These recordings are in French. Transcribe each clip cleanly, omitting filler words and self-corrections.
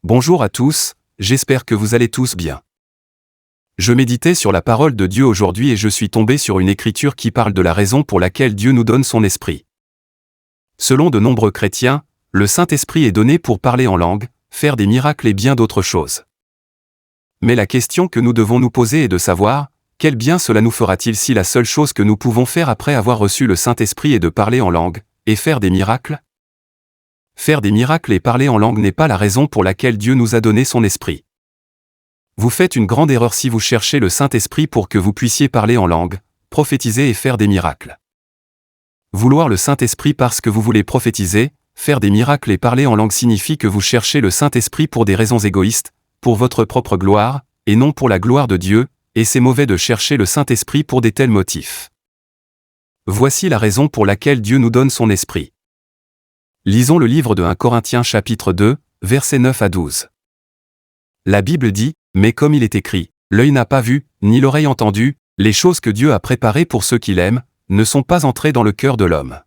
Bonjour à tous, j'espère que vous allez tous bien. Je méditais sur la parole de Dieu aujourd'hui et je suis tombé sur une écriture qui parle de la raison pour laquelle Dieu nous donne son esprit. Selon de nombreux chrétiens, le Saint-Esprit est donné pour parler en langue, faire des miracles et bien d'autres choses. Mais la question que nous devons nous poser est de savoir, quel bien cela nous fera-t-il si la seule chose que nous pouvons faire après avoir reçu le Saint-Esprit est de parler en langue, et faire des miracles ? Faire des miracles et parler en langue n'est pas la raison pour laquelle Dieu nous a donné son esprit. Vous faites une grande erreur si vous cherchez le Saint-Esprit pour que vous puissiez parler en langue, prophétiser et faire des miracles. Vouloir le Saint-Esprit parce que vous voulez prophétiser, faire des miracles et parler en langue signifie que vous cherchez le Saint-Esprit pour des raisons égoïstes, pour votre propre gloire, et non pour la gloire de Dieu, et c'est mauvais de chercher le Saint-Esprit pour des tels motifs. Voici la raison pour laquelle Dieu nous donne son esprit. Lisons le livre de 1 Corinthiens chapitre 2, versets 9 à 12. La Bible dit, « Mais comme il est écrit, l'œil n'a pas vu, ni l'oreille entendu, les choses que Dieu a préparées pour ceux qui l'aiment, ne sont pas entrées dans le cœur de l'homme.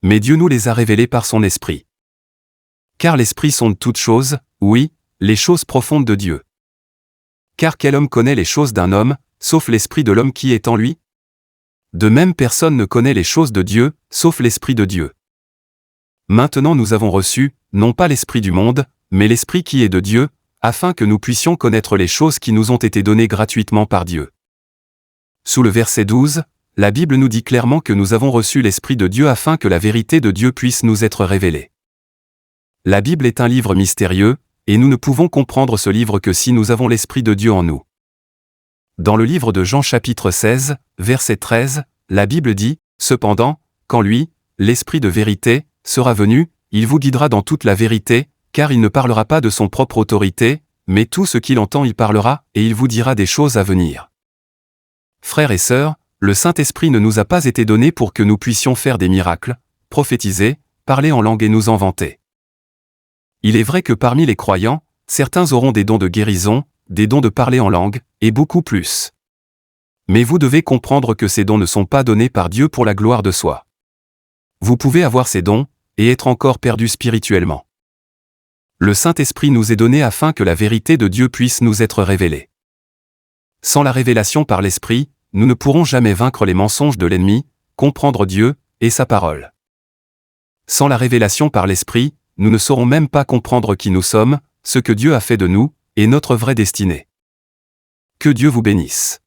Mais Dieu nous les a révélées par son esprit. Car l'esprit sonde toutes choses, oui, les choses profondes de Dieu. Car quel homme connaît les choses d'un homme, sauf l'esprit de l'homme qui est en lui ? De même personne ne connaît les choses de Dieu, sauf l'esprit de Dieu. Maintenant nous avons reçu, non pas l'esprit du monde, mais l'esprit qui est de Dieu, afin que nous puissions connaître les choses qui nous ont été données gratuitement par Dieu. » Sous le verset 12, la Bible nous dit clairement que nous avons reçu l'Esprit de Dieu afin que la vérité de Dieu puisse nous être révélée. La Bible est un livre mystérieux, et nous ne pouvons comprendre ce livre que si nous avons l'Esprit de Dieu en nous. Dans le livre de Jean chapitre 16, verset 13, la Bible dit, « Cependant, quand lui, l'Esprit de vérité, sera venu, il vous guidera dans toute la vérité, car il ne parlera pas de son propre autorité, mais tout ce qu'il entend il parlera, et il vous dira des choses à venir. » Frères et sœurs, le Saint-Esprit ne nous a pas été donné pour que nous puissions faire des miracles, prophétiser, parler en langue et nous en vanter. Il est vrai que parmi les croyants, certains auront des dons de guérison, des dons de parler en langue, et beaucoup plus. Mais vous devez comprendre que ces dons ne sont pas donnés par Dieu pour la gloire de soi. Vous pouvez avoir ces dons, et être encore perdu spirituellement. Le Saint-Esprit nous est donné afin que la vérité de Dieu puisse nous être révélée. Sans la révélation par l'Esprit, nous ne pourrons jamais vaincre les mensonges de l'ennemi, comprendre Dieu et sa parole. Sans la révélation par l'Esprit, nous ne saurons même pas comprendre qui nous sommes, ce que Dieu a fait de nous, et notre vraie destinée. Que Dieu vous bénisse.